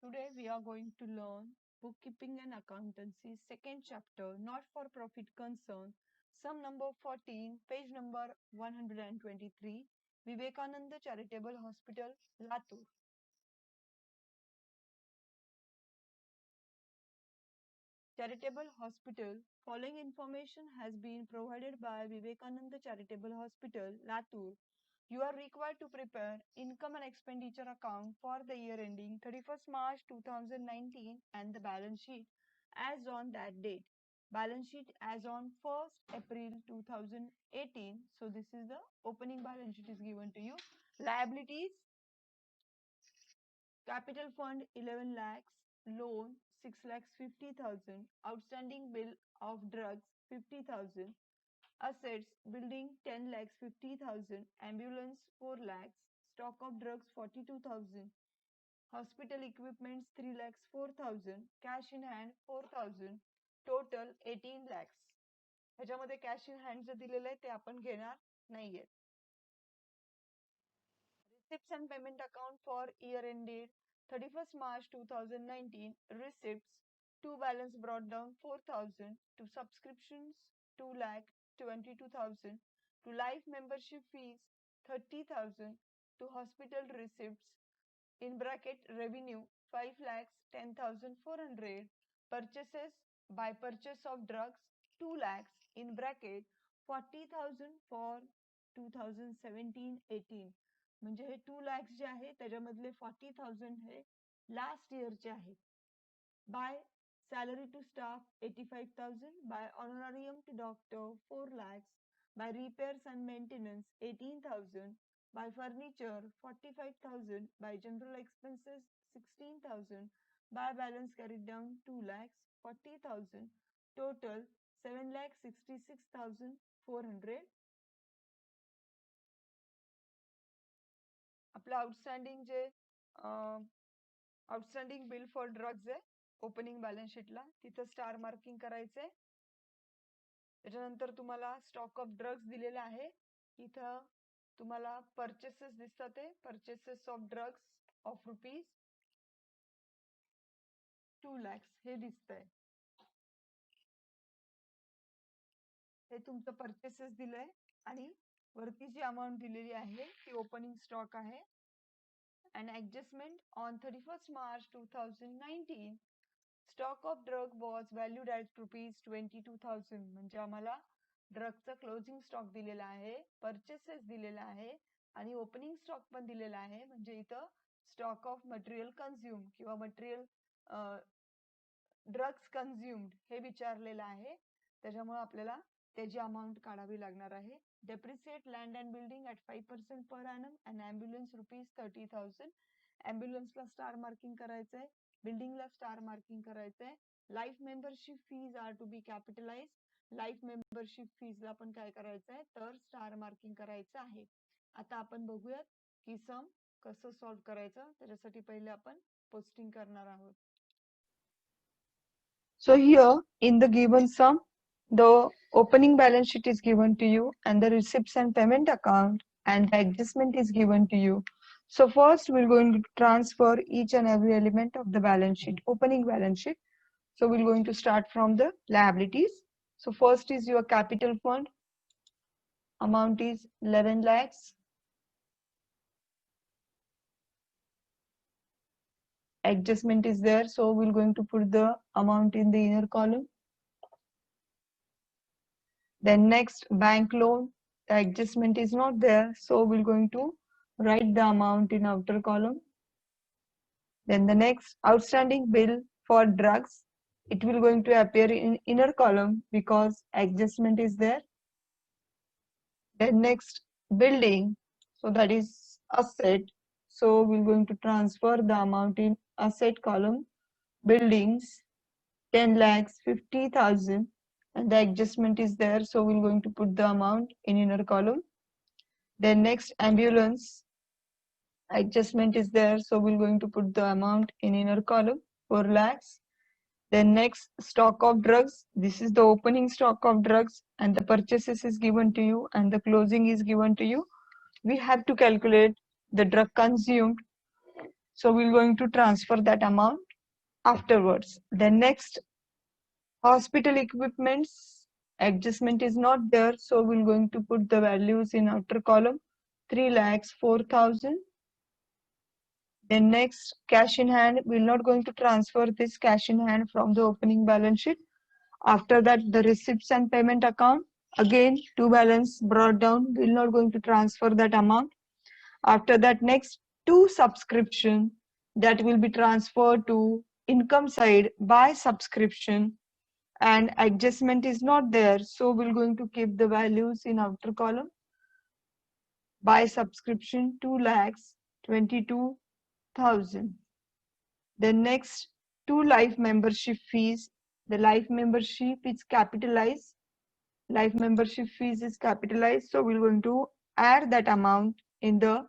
Today we are going to learn Bookkeeping and Accountancy, second chapter, Not for Profit Concern, sum number 14, page number 123, Vivekananda Charitable Hospital, Latur. Charitable Hospital. Following information has been provided by Vivekananda Charitable Hospital, Latur. You are required to prepare income and expenditure account for the year ending 31st March 2019 and the balance sheet as on that date. Balance sheet as on 1st April 2018. So this is the opening balance sheet is given to you. Liabilities, capital fund 11 lakhs, loan 6 lakhs 50,000, outstanding bill of drugs 50,000, assets building 10 lakhs 50,000, ambulance 4 lakhs, stock of drugs 42,000, hospital equipments 3 lakhs 4,000, cash in hand 4,000, total 18 lakhs. ह्याच्यामध्ये cash in hand जे दिलेलं आहे ते आपण घेणार नाहीये. Receipts and payment account for year ended 31st March 2019. Receipts to balance brought down 4,000, to subscriptions 2 lakh 22,000, to life membership fees 30,000, to hospital receipts in bracket revenue 5 lakhs 10,400, purchases by purchase of drugs 2 lakhs in bracket 40,000 for 2017-18. म्हणजे हे 2 lakhs जे आहे त्याच्यामधले 40,000 हे लास्ट इयरचे आहेत. By salary to staff 85,000, by honorarium to doctor 4 lakhs, by repairs and maintenance 18,000, by furniture 45,000, by general expenses 16,000, by balance carried down 2 lakhs 40,000, total 7,66,400. आपलं outstanding J outstanding bill for drugs आहे opening balance शीटला तिथं star marking करायचंय. त्याच्यानंतर तुम्हाला stock of drugs दिलेला आहे. इथं तुम्हाला परचेसेस दिसतात ते purchases of drugs of rupees 2 lakhs हे दिसतंय. हे तुमचं परचेसेस दिलंय आणि वरती जी अमाऊंट दिलेली आहे ती ओपनिंग स्टॉक आहे. and adjustment on 31st March 2019, stock of drug was valued at rupees 22,000. म्हणजे आम्हाला ड्रगचा क्लोजिंग स्टॉक दिलेला आहे, परचेसेस दिलेला आहे आणि ओपनिंग स्टॉक पण दिलेला आहे. म्हणजे इथं स्टॉक ऑफ मटेरियल कन्झ्युम किंवा मटेरियल ड्रग्स कन्झ्युम्ड हे विचारलेलं आहे. त्याच्यामुळे आपल्याला त्याची अमाऊंट काढावी लागणार आहे. Depreciate land and building at 5% per annum and ambulance rupees 30,000. ॲम्ब्युलन्सला स्टार मार्किंग करायचंय, बिल्डिंगला स्टार मार्किंग करायचंय. Life membership fees are to be capitalize. Life membership फीजला पण काय करायचंय तर स्टार मार्किंग करायचं आहे. आता आपण बघूयात की सम कसं सॉल्व्ह करायचं. त्याच्यासाठी पहिले आपण पोस्टिंग करणार आहोत. So here in the given sum, the opening balance sheet is given to you and the receipts and payment account and the adjustment is given to you. So first we're going to transfer each and every element of the balance sheet, opening balance sheet. So we're going to start from the liabilities. So first is your capital fund. Amount is 11 lakhs. Adjustment is there. So we're going to put the amount in the inner column. Then next, bank loan, the adjustment is not there, so we're going to write the amount in outer column. Then the next, outstanding bill for drugs, it will going to appear in inner column because adjustment is there. Then next, building, so that is asset, so we're going to transfer the amount in asset column. Buildings 10 lakhs 50,000 and the adjustment is there, so we're going to put the amount in inner column. Then next, ambulance, adjustment is there, so we're going to put the amount in inner column, 4 lakhs. Then next, stock of drugs, this is the opening stock of drugs and the purchases is given to you and the closing is given to you. We have to calculate the drug consumed, So we're going to transfer that amount afterwards. Then next, hospital equipments adjustment is not there, so we're going to put the values in outer column. 3,04,000. Then next, cash in hand, we're not going to transfer this cash in hand from the opening balance sheet. After that, the receipts and payment account, again to balance brought down, we're not going to transfer that amount. After that, next, to subscription, that will be transferred to income side by subscription, and adjustment is not there, so we're going to keep the values in outer column. By subscription, 2,22,000. Then next, to life membership fees. The life membership is capitalized. Life membership fees is capitalized, so we're going to add that amount in the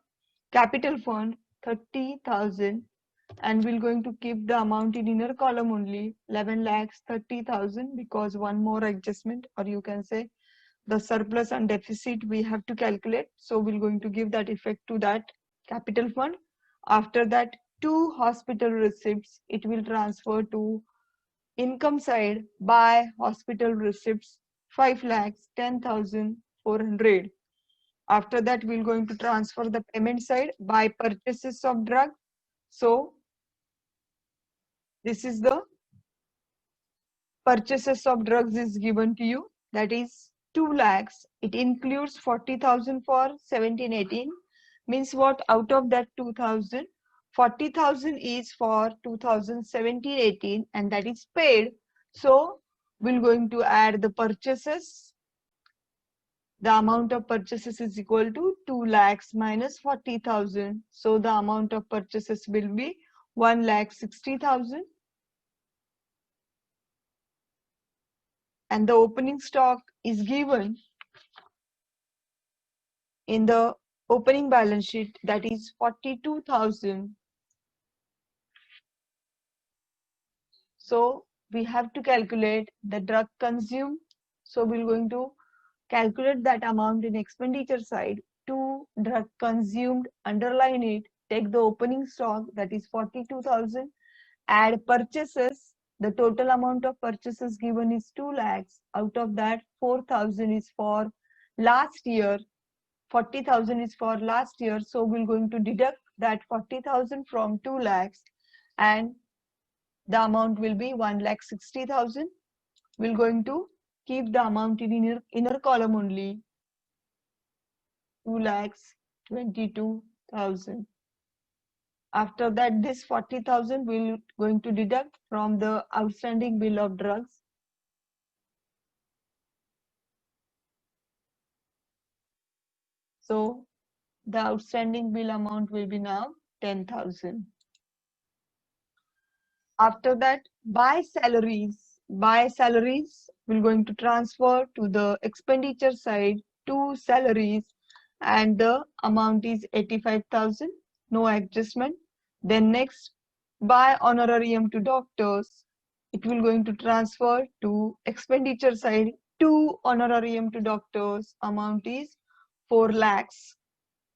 capital fund, 30,000, and we're going to keep the amount in inner column only, 11,30,000, because one more adjustment, or you can say the surplus and deficit we have to calculate, so we're going to give that effect to that capital fund. After that, to hospital receipts, it will transfer to income side by hospital receipts, 5,10,400. After that, we're going to transfer the payment side by purchases of drug. So this is the purchases of drugs is given to you, that is 2 lakhs. It includes 40,000 for 17-18. Means what? Out of that 2,000, 40,000 is for 2017-18, and that is paid. So we're going to add the purchases. The amount of purchases is equal to 2 lakhs minus 40,000. So the amount of purchases will be 1,60,000. And the opening stock is given in the opening balance sheet, that is 42,000. So we have to calculate the drug consumed. So we're going to calculate that amount in expenditure side. To drug consumed, underline it, take the opening stock, that is 42,000, add purchases. The total amount of purchases given is 2 lakhs. Out of that, 4,000 is for last year, 40,000 is for last year. So we're going to deduct that 40,000 from 2 lakhs, and the amount will be 1,60,000. We're going to keep the amount in inner column only, 2,22,000. After that, this 40,000 we're going to deduct from the outstanding bill of drugs. So the outstanding bill amount will be now 10,000. After that, by salaries, we're going to transfer to the expenditure side to salaries, and the amount is 85,000, no adjustment. Then next, by honorarium to doctors, it will going to transfer to expenditure side to honorarium to doctors, amount is 4 lakhs.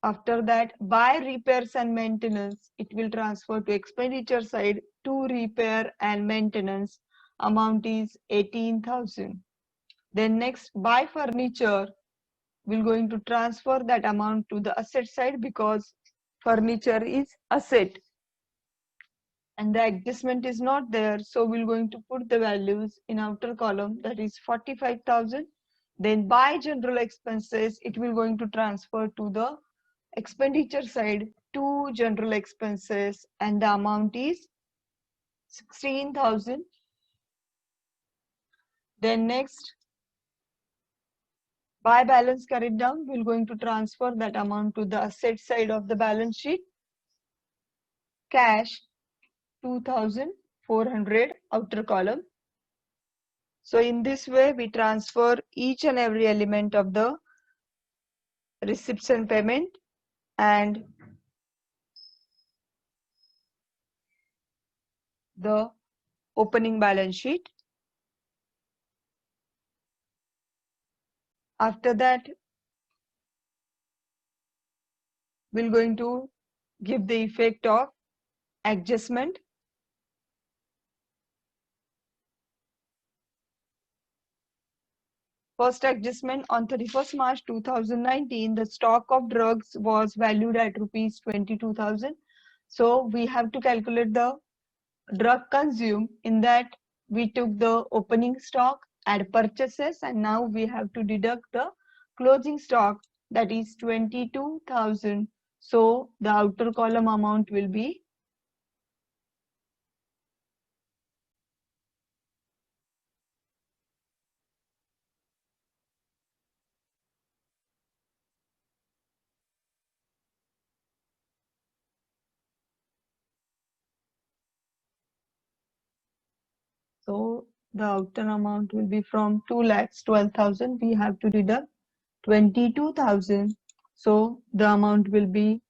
After that, by repairs and maintenance, it will transfer to expenditure side to repair and maintenance, amount is 18,000. Then next, by furniture, we're going to transfer that amount to the asset side, because furniture is asset and the adjustment is not there, so we're going to put the values in outer column, that is 45,000. Then by general expenses, it will going to transfer to the expenditure side to general expenses, and the amount is 16,000. Then next, by balance carried down, we're going to transfer that amount to the asset side of the balance sheet. Cash, 2,400, outer column. So in this way, we transfer each and every element of the receipts and payment and the opening balance sheet. After that, we're going to give the effect of adjustment. First adjustment on 31st March 2019, the stock of drugs was valued at rupees 22,000. So we have to calculate the drug consumed. In that we took the opening stock, add purchases, and now we have to deduct the closing stock, that is 22,000. So the outer column amount will be so the outer amount will be from 2,12,000. We have to deduct 22,000. So the amount will be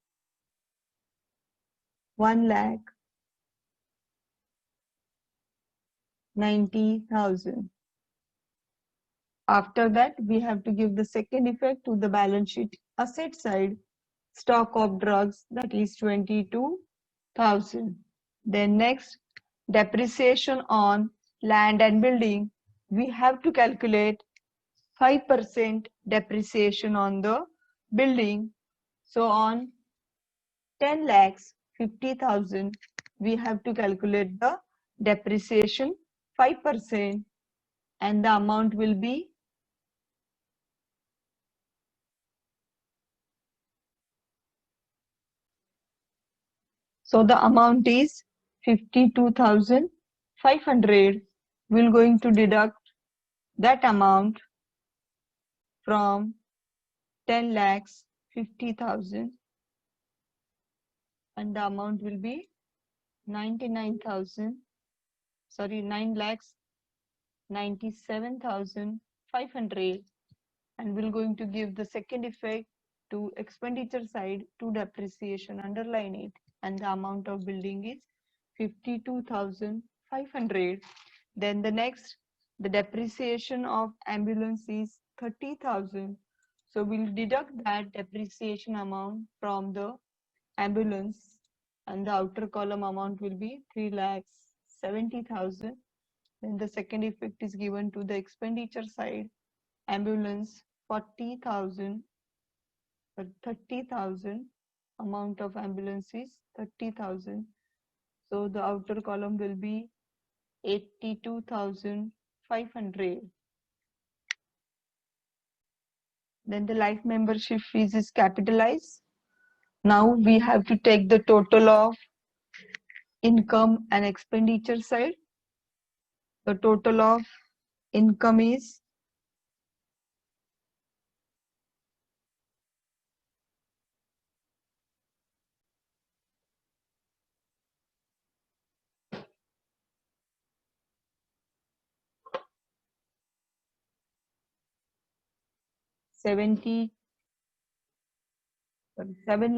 1,90,000. After that, we have to give the second effect to the balance sheet asset side. Stock of drugs, that is 22,000. Then next, depreciation on land and building. We have to calculate 5% depreciation on the building. So on 10 lakhs 50,000, we have to calculate the depreciation 5%, and the amount will be so the amount is 52,500. We're going to deduct that amount from 10 lakhs 50,000, and the amount will be 9 lakhs 97,500, and we're going to give the second effect to expenditure side to depreciation, underline it, and the amount of building is 52,500. Then the next, the depreciation of ambulance is 30,000. So we'll deduct that depreciation amount from the ambulance, and the outer column amount will be 3,70,000. Then the second effect is given to the expenditure side. Ambulance 40,000 or 30,000. Amount of ambulance is 30,000. So the outer column will be 82,500. Then the life membership fees is capitalized. Now we have to take the total of income and expenditure side. The total of income is 7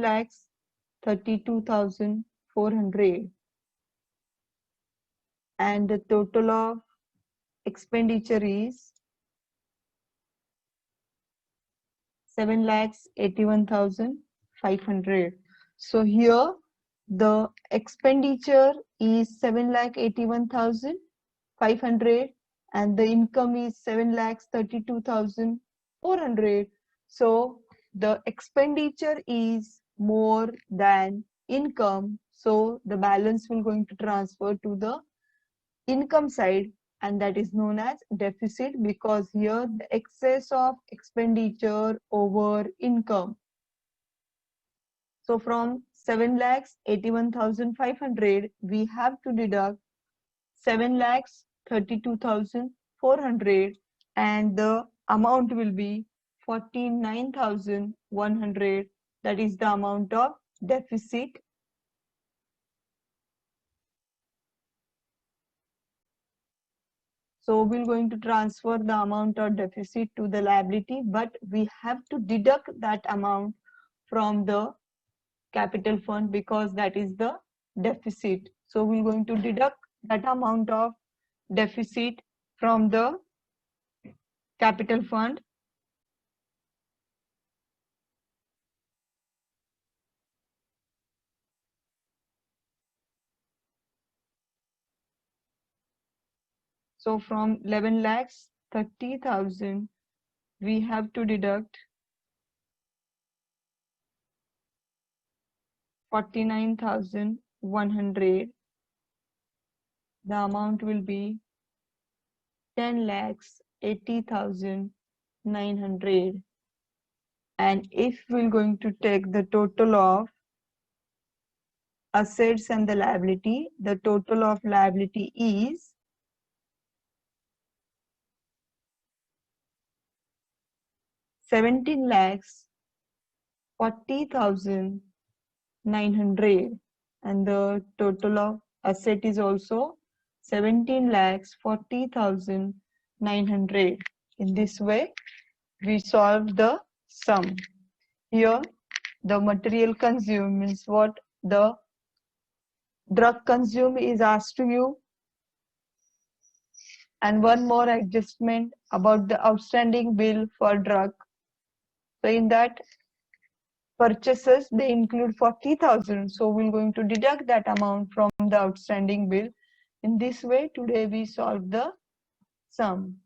lakhs 32,400, and the total of expenditure is 7 lakhs 81,500. So here the expenditure is 7 lakh 81,500 and the income is 7 lakhs 32,400. So the expenditure is more than income. So the balance will going to transfer to the income side, and that is known as deficit, because here the excess of expenditure over income. So from 7 lakhs 81,500, we have to deduct 7 lakhs 32,400, and the amount will be 49,100. That is the amount of deficit. So we're going to transfer the amount of deficit to the liability, but we have to deduct that amount from the capital fund because that is the deficit. So we're going to deduct that amount of deficit from the capital fund. So from 11 lakhs 30,000, we have to deduct 49,100. The amount will be 10 lakhs 80,900. And if we're going to take the total of assets and the liability, the total of liability is 17 lakhs 40,900, and the total of asset is also 17 lakhs 40,900. In this way, we solve the sum. Here, the material consumed means what the drug consumed is asked to you, and one more adjustment about the outstanding bill for drug. So in that purchases, they include 40,000. So we're going to deduct that amount from the outstanding bill. In this way, today we solve the sum.